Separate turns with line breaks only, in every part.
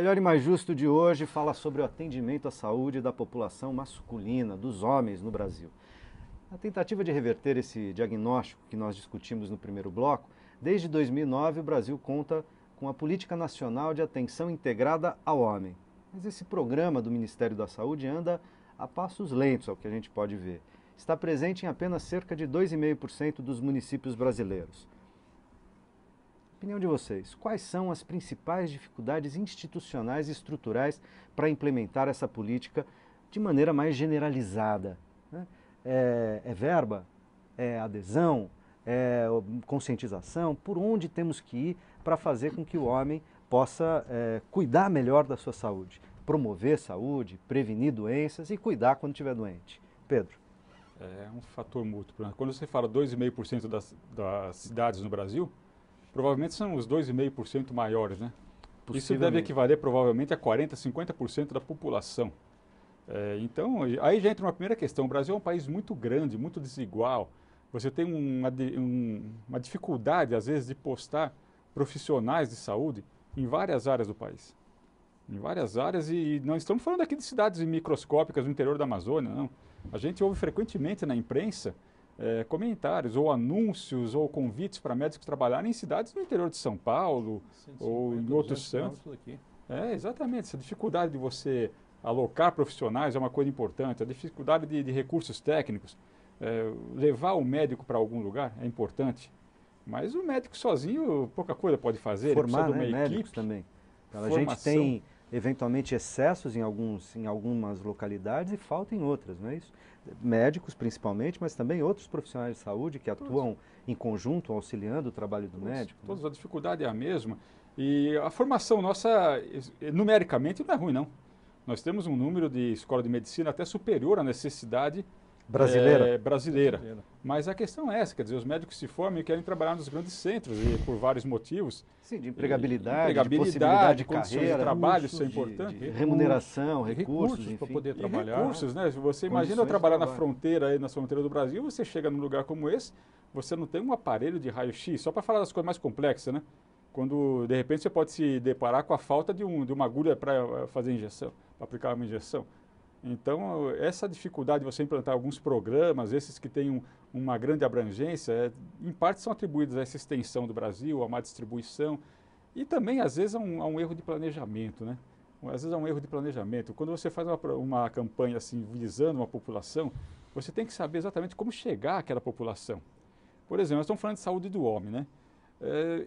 Melhor e Mais Justo de hoje fala sobre o atendimento à saúde da população masculina, dos homens no Brasil. Na tentativa de reverter esse diagnóstico que nós discutimos no primeiro bloco, desde 2009 o Brasil conta com a Política Nacional de Atenção Integrada ao Homem. Mas esse programa do Ministério da Saúde anda a passos lentos, ao que a gente pode ver. Está presente em apenas cerca de 2,5% dos municípios brasileiros. Opinião de vocês, quais são as principais dificuldades institucionais e estruturais para implementar essa política de maneira mais generalizada? É verba? É adesão? É conscientização? Por onde temos que ir para fazer com que o homem possa cuidar melhor da sua saúde? Promover saúde, prevenir doenças e cuidar quando estiver doente. Pedro.
É um fator múltiplo. Quando você fala 2,5% das cidades no Brasil, provavelmente são os 2,5% maiores, né? Isso deve equivaler provavelmente a 40%, 50% da população. Então, aí já entra uma primeira questão. O Brasil é um país muito grande, muito desigual. Você tem uma dificuldade, às vezes, de postar profissionais de saúde em várias áreas do país. Em várias áreas, e não estamos falando aqui de cidades microscópicas no interior da Amazônia, não. A gente ouve frequentemente na imprensa comentários, ou anúncios, ou convites para médicos trabalharem em cidades no interior de São Paulo, ou em outros centros. Exatamente, essa dificuldade de você alocar profissionais é uma coisa importante, a dificuldade de recursos técnicos, levar o médico para algum lugar é importante, mas o médico sozinho pouca coisa pode fazer.
Formar,
ele precisa de uma
médicos
equipe,
também. Então, a
formação.
gente tem eventualmente excessos em algumas localidades e falta em outras, não é isso? Médicos principalmente, mas também outros profissionais de saúde que atuam em conjunto, auxiliando o trabalho do médico.
Todos, a dificuldade é a mesma. E a formação nossa, numericamente, não é ruim, não. Nós temos um número de escola de medicina até superior à necessidade brasileira. Mas a questão é essa, quer dizer, os médicos se formam e querem trabalhar nos grandes centros, e por vários motivos.
Sim, de empregabilidade, de possibilidade de carreira,
de trabalho, isso é importante.
De remuneração, recursos
para poder trabalhar.
Recursos,
né? Você imagina eu trabalhar na fronteira, aí na fronteira do Brasil, você chega num lugar como esse, você não tem um aparelho de raio-x, só para falar das coisas mais complexas, né? Quando, de repente, você pode se deparar com a falta de uma agulha para fazer injeção, para aplicar uma injeção. Então, essa dificuldade de você implantar alguns programas, esses que têm uma grande abrangência, em parte são atribuídos a essa extensão do Brasil, a má distribuição, e também, às vezes, a um erro de planejamento, né? Às vezes, a um erro de planejamento. Quando você faz uma campanha assim, visando uma população, você tem que saber exatamente como chegar àquela população. Por exemplo, nós estamos falando de saúde do homem, né?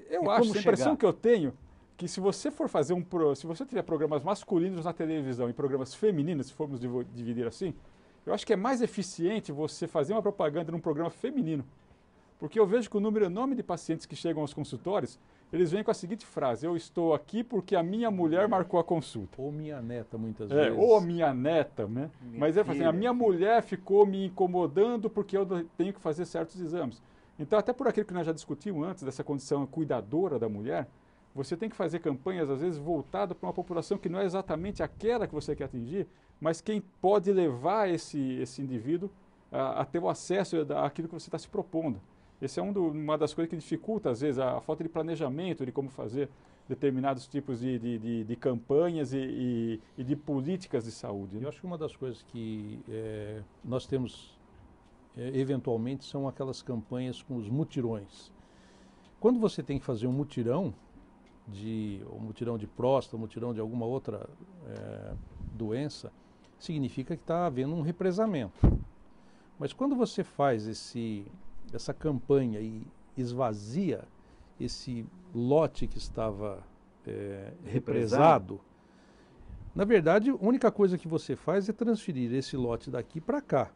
Eu acho, a impressão que eu tenho, que se você for fazer se você tiver programas masculinos na televisão e programas femininos, se formos dividir assim, eu acho que é mais eficiente você fazer uma propaganda num programa feminino. Porque eu vejo que o número enorme de pacientes que chegam aos consultórios, eles vêm com a seguinte frase: eu estou aqui porque a minha mulher marcou a consulta.
Ou minha neta, muitas vezes.
Ou a minha neta, né? Mas assim, a minha mulher ficou me incomodando porque eu tenho que fazer certos exames. Então, até por aquilo que nós já discutimos antes, dessa condição cuidadora da mulher, você tem que fazer campanhas, às vezes, voltadas para uma população que não é exatamente aquela que você quer atingir, mas quem pode levar esse indivíduo a ter o acesso àquilo que você está se propondo. Essa é uma das coisas que dificulta, às vezes, a falta de planejamento de como fazer determinados tipos de campanhas e de políticas de saúde.
Eu acho que uma das coisas que nós temos, eventualmente, são aquelas campanhas com os mutirões. Quando você tem que fazer um mutirão de próstata, mutirão de alguma outra doença, significa que está havendo um represamento. Mas quando você faz essa campanha e esvazia esse lote que estava represado, na verdade, a única coisa que você faz é transferir esse lote daqui para cá.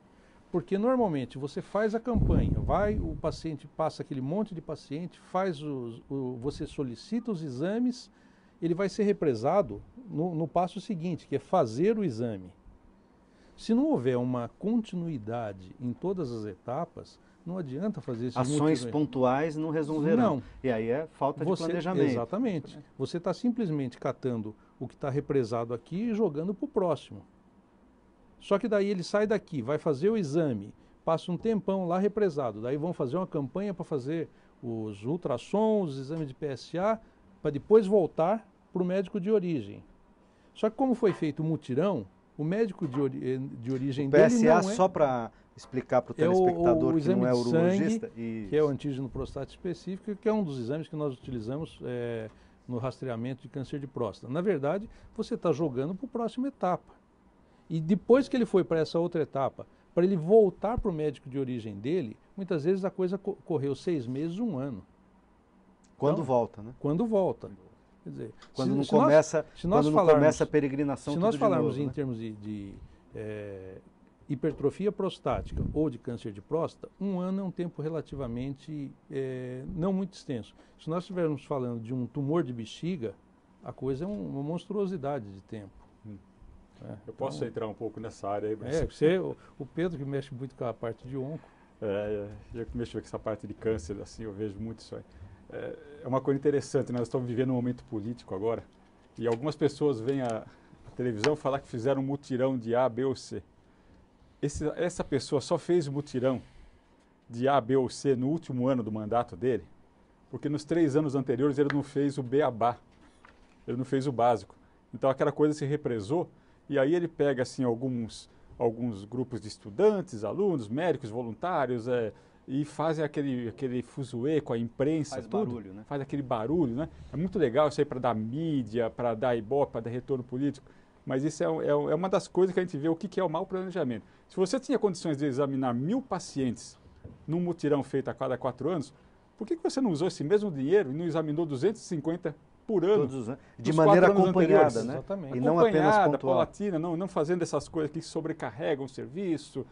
Porque normalmente você faz a campanha, o paciente passa aquele monte de paciente, você solicita os exames, ele vai ser represado no passo seguinte, que é fazer o exame. Se não houver uma continuidade em todas as etapas, não adianta fazer esses
ações pontuais não resolverão. Não. E aí é falta de planejamento.
Exatamente. Você está simplesmente catando o que está represado aqui e jogando para o próximo. Só que daí ele sai daqui, vai fazer o exame, passa um tempão lá represado, daí vão fazer uma campanha para fazer os ultrassons, os exames de PSA, para depois voltar para o médico de origem. Só que como foi feito o mutirão, o médico de origem
o
dele
PSA,
não é...
só para explicar para o telespectador que não é urologista.
Sangue, que é o antígeno prostático específico, que é um dos exames que nós utilizamos no rastreamento de câncer de próstata. Na verdade, você está jogando para a próxima etapa. E depois que ele foi para essa outra etapa, para ele voltar para o médico de origem dele, muitas vezes a coisa correu 6 meses, 1 ano.
Quando
Então,
volta, né?
Quando volta. Quer dizer,
quando não começa a peregrinação.
Se nós falarmos
novo,
em
né?
termos de hipertrofia prostática ou de câncer de próstata, 1 ano é um tempo relativamente não muito extenso. Se nós estivermos falando de um tumor de bexiga, a coisa é uma monstruosidade de tempo.
Eu posso entrar um pouco nessa área aí, mas...
o Pedro, que mexe muito com a parte de onco.
Eu que mexo com essa parte de câncer, assim, eu vejo muito isso aí. É uma coisa interessante, nós estamos vivendo um momento político agora, e algumas pessoas veem a televisão falar que fizeram um mutirão de A, B ou C. Essa pessoa só fez o mutirão de A, B ou C no último ano do mandato dele, porque nos 3 anos anteriores ele não fez o beabá, ele não fez o básico. Então aquela coisa se represou, e aí ele pega assim alguns grupos de estudantes, alunos, médicos, voluntários, e fazem aquele fuzuê com a imprensa.
Faz
tudo.
barulho, né?
Faz aquele barulho, né? É muito legal isso aí para dar mídia, para dar ibope, para dar retorno político. Mas isso é uma das coisas que a gente vê o que é o mau planejamento. Se você tinha condições de examinar 1000 pacientes num mutirão feito a cada 4 anos, por que você não usou esse mesmo dinheiro e não examinou 250 por ano?
Todos os anos. De maneira acompanhada, né?
Exatamente.
E não apenas pontual.
Paulatina, não fazendo essas coisas que sobrecarregam o serviço,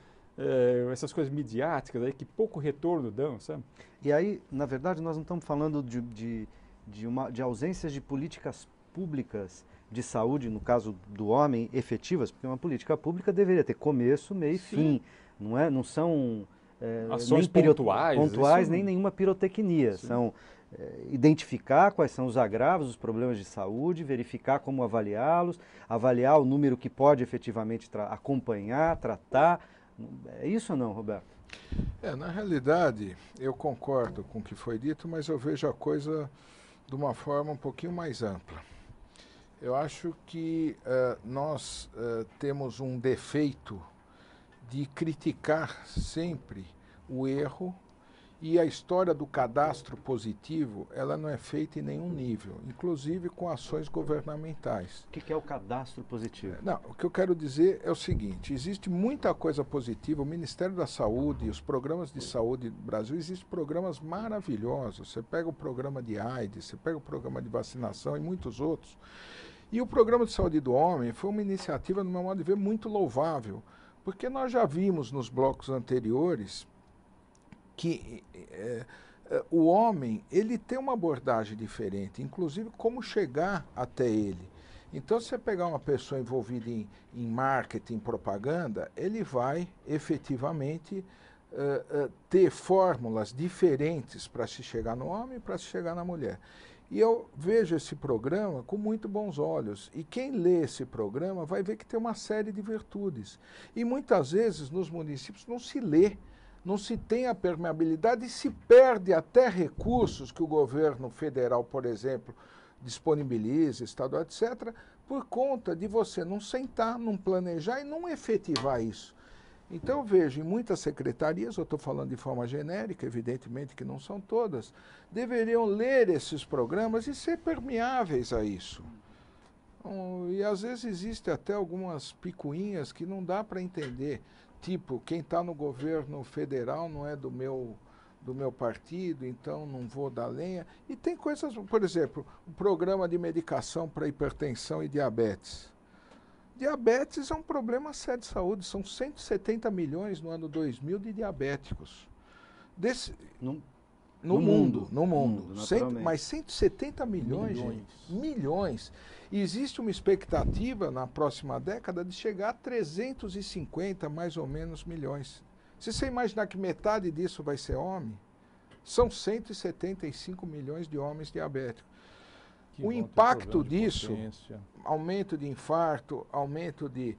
essas coisas midiáticas aí que pouco retorno dão, sabe?
E aí, na verdade, nós não estamos falando de ausências de políticas públicas de saúde, no caso do homem, efetivas, porque uma política pública deveria ter começo, meio e fim. Não são
ações
nem
pontuais
nem nenhuma pirotecnia. Sim. São identificar quais são os agravos, os problemas de saúde, verificar como avaliá-los, avaliar o número que pode efetivamente acompanhar, tratar. É isso ou não, Roberto?
Na realidade, eu concordo com o que foi dito, mas eu vejo a coisa de uma forma um pouquinho mais ampla. Eu acho que nós temos um defeito de criticar sempre o erro, e a história do cadastro positivo, ela não é feita em nenhum nível, inclusive com ações governamentais.
O que é o cadastro positivo?
Não, o que eu quero dizer é o seguinte, existe muita coisa positiva, o Ministério da Saúde, os programas de saúde do Brasil, existem programas maravilhosos, você pega o programa de AIDS, você pega o programa de vacinação e muitos outros, e o programa de saúde do homem foi uma iniciativa, no meu modo de ver, muito louvável, porque nós já vimos nos blocos anteriores que o homem, ele tem uma abordagem diferente, inclusive como chegar até ele. Então, se você pegar uma pessoa envolvida em marketing, propaganda, ele vai efetivamente ter fórmulas diferentes para se chegar no homem e para se chegar na mulher. E eu vejo esse programa com muito bons olhos. E quem lê esse programa vai ver que tem uma série de virtudes. E muitas vezes nos municípios não se lê, não se tem a permeabilidade e se perde até recursos que o governo federal, por exemplo, disponibiliza, estadual, etc., por conta de você não sentar, não planejar e não efetivar isso. Então eu vejo em muitas secretarias, eu estou falando de forma genérica, evidentemente que não são todas, deveriam ler esses programas e ser permeáveis a isso. E às vezes existem até algumas picuinhas que não dá para entender. Tipo, quem está no governo federal não é do meu partido, então não vou dar lenha. E tem coisas, por exemplo, o programa de medicação para hipertensão e diabetes. Diabetes é um problema sério de saúde, são 170 milhões no ano 2000 de diabéticos. No mundo. Mas 170 milhões. E existe uma expectativa na próxima década de chegar a 350, mais ou menos, milhões. Se você imaginar que metade disso vai ser homem, são 175 milhões de homens diabéticos. O impacto disso, aumento de infarto, aumento de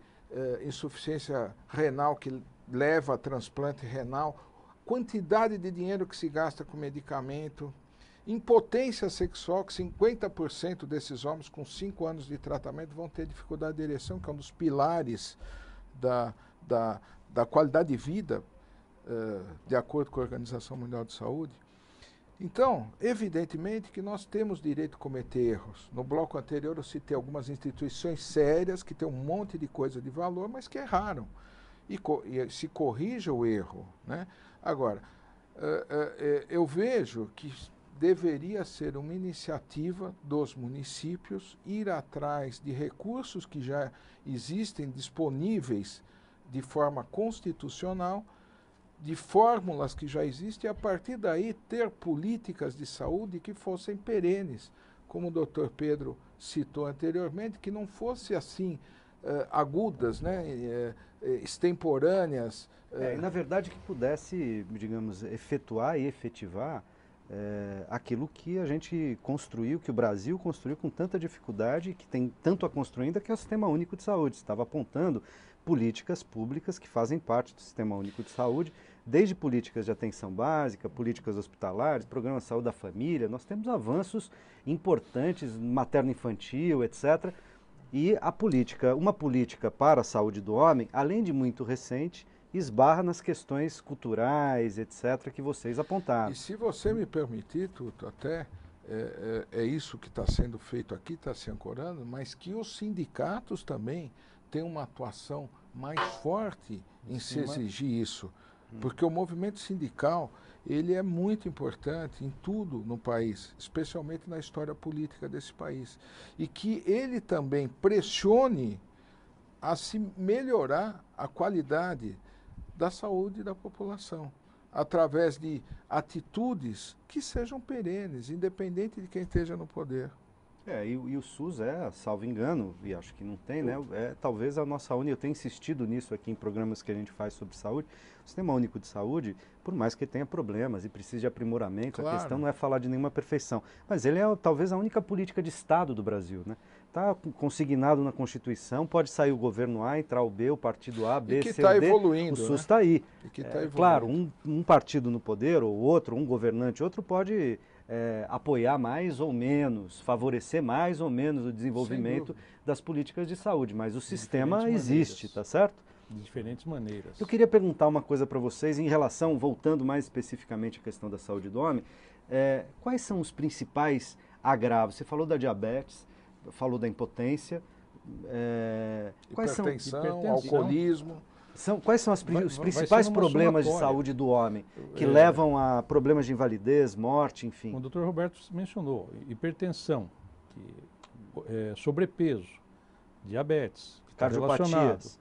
insuficiência renal que leva a transplante renal, quantidade de dinheiro que se gasta com medicamento. Impotência sexual, que 50% desses homens com 5 anos de tratamento vão ter dificuldade de ereção, que é um dos pilares da qualidade de vida, de acordo com a Organização Mundial de Saúde. Então, evidentemente que nós temos direito a cometer erros. No bloco anterior eu citei algumas instituições sérias que têm um monte de coisa de valor, mas que erraram. E se corrija o erro, né? Agora, eu vejo que deveria ser uma iniciativa dos municípios ir atrás de recursos que já existem disponíveis de forma constitucional, de fórmulas que já existem, e a partir daí ter políticas de saúde que fossem perenes, como o Dr. Pedro citou anteriormente, que não fosse assim agudas, né, extemporâneas.
E na verdade que pudesse, digamos, efetuar e efetivar aquilo que a gente construiu, que o Brasil construiu com tanta dificuldade, que tem tanto a construir ainda, que é o Sistema Único de Saúde. Você estava apontando políticas públicas que fazem parte do Sistema Único de Saúde, desde políticas de atenção básica, políticas hospitalares, programa de saúde da família. Nós temos avanços importantes, materno-infantil, etc. E a política, uma política para a saúde do homem, além de muito recente, esbarra nas questões culturais, etc., que vocês apontaram.
E se você me permitir, Tuto, até é isso que está sendo feito aqui, está se ancorando, mas que os sindicatos também têm uma atuação mais forte em se exigir isso. Porque o movimento sindical, ele é muito importante em tudo no país, especialmente na história política desse país. E que ele também pressione a se melhorar a qualidade da saúde da população, através de atitudes que sejam perenes, independente de quem esteja no poder.
E o SUS salvo engano, e acho que não tem, né? Talvez a nossa eu tenho insistido nisso aqui em programas que a gente faz sobre saúde. O Sistema Único de Saúde, por mais que tenha problemas e precise de aprimoramento,
claro,
a questão não é falar de nenhuma perfeição, mas ele é talvez a única política de Estado do Brasil, né? Está consignado na Constituição, pode sair o governo A, entrar o B, o partido A, B, C, D,
evoluindo,
o SUS está aí.
E que tá evoluindo.
Claro, um partido no poder, ou outro, um governante, outro pode apoiar mais ou menos, favorecer mais ou menos o desenvolvimento das políticas de saúde, mas o sistema existe, tá certo?
De diferentes maneiras.
Eu queria perguntar uma coisa para vocês em relação, voltando mais especificamente à questão da saúde do homem, quais são os principais agravos? Você falou da diabetes, falou da impotência,
hipertensão, alcoolismo.
Quais são os principais problemas de saúde do homem que levam a problemas de invalidez, morte, enfim?
O Dr. Roberto mencionou hipertensão, sobrepeso, diabetes,
cardiopatias.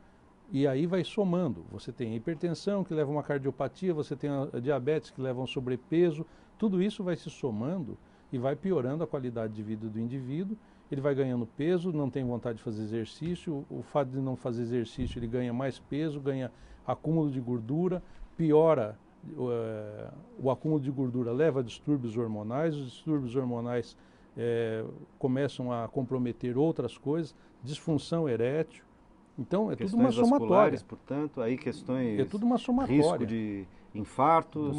E aí vai somando. Você tem a hipertensão que leva a uma cardiopatia, você tem a diabetes que leva a um sobrepeso. Tudo isso vai se somando e vai piorando a qualidade de vida do indivíduo. Ele vai ganhando peso, não tem vontade de fazer exercício, o fato de não fazer exercício ele ganha mais peso, ganha acúmulo de gordura, piora o acúmulo de gordura, leva a distúrbios hormonais, os distúrbios hormonais começam a comprometer outras coisas, disfunção erétil. Então tudo uma somatória.
Portanto, aí questões,
é tudo uma somatória.
Risco de infartos,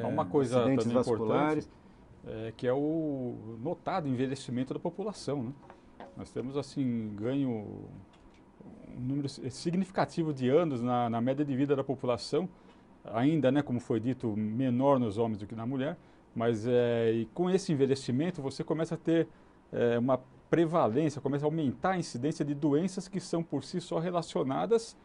uma coisa
acidentes vasculares.
Que é o notado envelhecimento da população, né? Nós temos assim um número significativo de anos na média de vida da população, ainda, né, como foi dito, menor nos homens do que na mulher, mas e com esse envelhecimento você começa a ter uma prevalência, começa a aumentar a incidência de doenças que são por si só relacionadas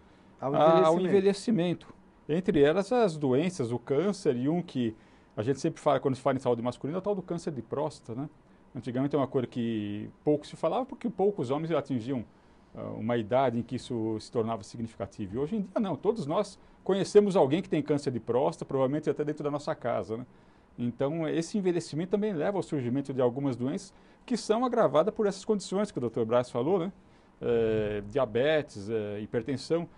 ao envelhecimento. Entre elas as doenças, o câncer e que a gente sempre fala, quando se fala em saúde masculina, é o tal do câncer de próstata, né? Antigamente é uma coisa que pouco se falava, porque poucos homens atingiam uma idade em que isso se tornava significativo. E hoje em dia não, todos nós conhecemos alguém que tem câncer de próstata, provavelmente até dentro da nossa casa, né? Então esse envelhecimento também leva ao surgimento de algumas doenças que são agravadas por essas condições que o Dr. Braz falou, né? Diabetes, hipertensão.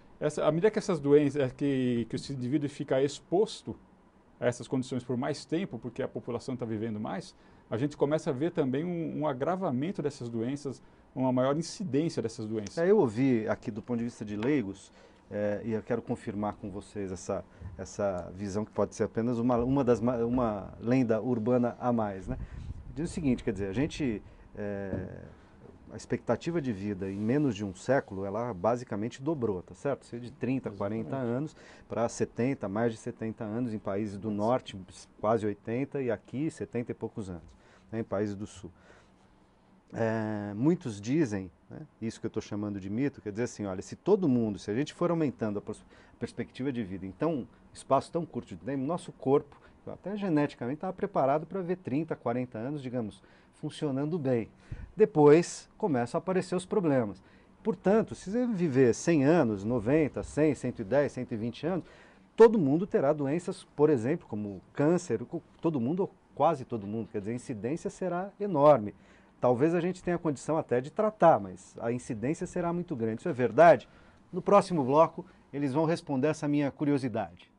À medida que essas doenças, que esse indivíduo fica exposto a essas condições por mais tempo, porque a população está vivendo mais, a gente começa a ver também um agravamento dessas doenças, uma maior incidência dessas doenças.
Eu ouvi aqui do ponto de vista de leigos, e eu quero confirmar com vocês essa visão que pode ser apenas uma lenda urbana a mais, né? diz o seguinte, quer dizer, a expectativa de vida em menos de um século, ela basicamente dobrou, tá certo? Seja de 30, 40 anos para 70, mais de 70 anos em países do norte, quase 80, e aqui 70 e poucos anos, né, em países do sul. Muitos dizem, né, isso que eu estou chamando de mito, quer dizer assim, olha, se todo mundo, se a gente for aumentando a perspectiva de vida, então, espaço tão curto de tempo, nosso corpo, até geneticamente, estava preparado para ver 30, 40 anos, digamos, funcionando bem. Depois começam a aparecer os problemas. Portanto, se você viver 100 anos, 90, 100, 110, 120 anos, todo mundo terá doenças, por exemplo, como câncer, todo mundo, ou quase todo mundo, quer dizer, a incidência será enorme. Talvez a gente tenha condição até de tratar, mas a incidência será muito grande. Isso é verdade? No próximo bloco, eles vão responder essa minha curiosidade.